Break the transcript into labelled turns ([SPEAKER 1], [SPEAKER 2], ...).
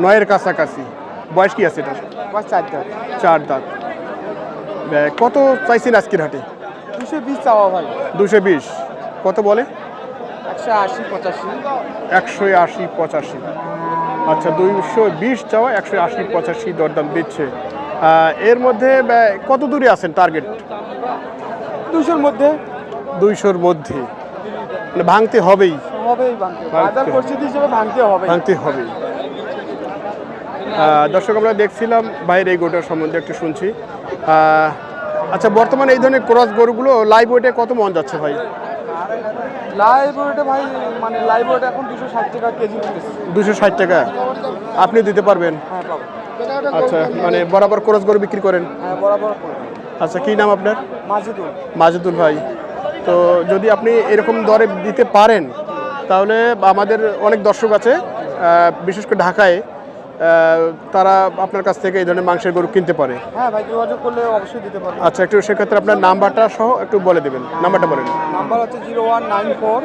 [SPEAKER 1] 9-এর কাছাকাছি। বয়স কি আছে এটা?
[SPEAKER 2] বয়স 4 দাঁত।
[SPEAKER 1] 4 দাঁত। কত চাইছেন আজকের হাটে?
[SPEAKER 2] 220 চাওয়া ভাই।
[SPEAKER 1] 220। কত বলে?
[SPEAKER 2] 180 85।
[SPEAKER 1] 180 85। আচ্ছা, 220 চাওয়া, 180 85 দরদাম দিচ্ছে। এর মধ্যে কত দূরে আছেন টার্গেট?
[SPEAKER 2] 200-র মধ্যে।
[SPEAKER 1] 200-র মধ্যে, মানে ভাঙতে হবেই।
[SPEAKER 2] বাজার পরিস্থিতি হিসেবে ভাঙতে হবে।
[SPEAKER 1] দর্শক, আমরা দেখছিলাম ভাইয়ের এই গরুটার সম্বন্ধে একটু শুনছি। আচ্ছা, বর্তমানে এই ধরনের ক্রস গরুগুলো লাইভ ওয়েটে কত মন যাচ্ছে ভাই?
[SPEAKER 2] লাইভ ওয়েটে ভাই, মানে লাইভ ওয়েটে এখন 260 টাকা কেজি দিতেছে।
[SPEAKER 1] 260 টাকা আপনি দিতে পারবেন?
[SPEAKER 2] হ্যাঁ, পাবো।
[SPEAKER 1] আচ্ছা, মানে বরাবর ক্রস গরু বিক্রি করেন?
[SPEAKER 2] হ্যাঁ, বরাবর।
[SPEAKER 1] আচ্ছা, কি নাম আপনার?
[SPEAKER 2] মাজিদুল।
[SPEAKER 1] মাজিদুল ভাই, তো যদি আপনি এরকম দরে দিতে পারেন তাহলে আমাদের অনেক দর্শক আছে, বিশেষ করে ঢাকায়, তারা আপনার কাছ থেকে এই ধরনের মাংসের গরু কিনতে পারে।
[SPEAKER 2] হ্যাঁ ভাই, যোগাযোগ করলে অবশ্যই দিতে পারবো।
[SPEAKER 1] আচ্ছা, একটু সেক্ষেত্রে আপনার নাম্বারটা সহ একটু বলে দেবেন। নাম্বারটা বলেন।
[SPEAKER 2] নাম্বার হচ্ছে 0194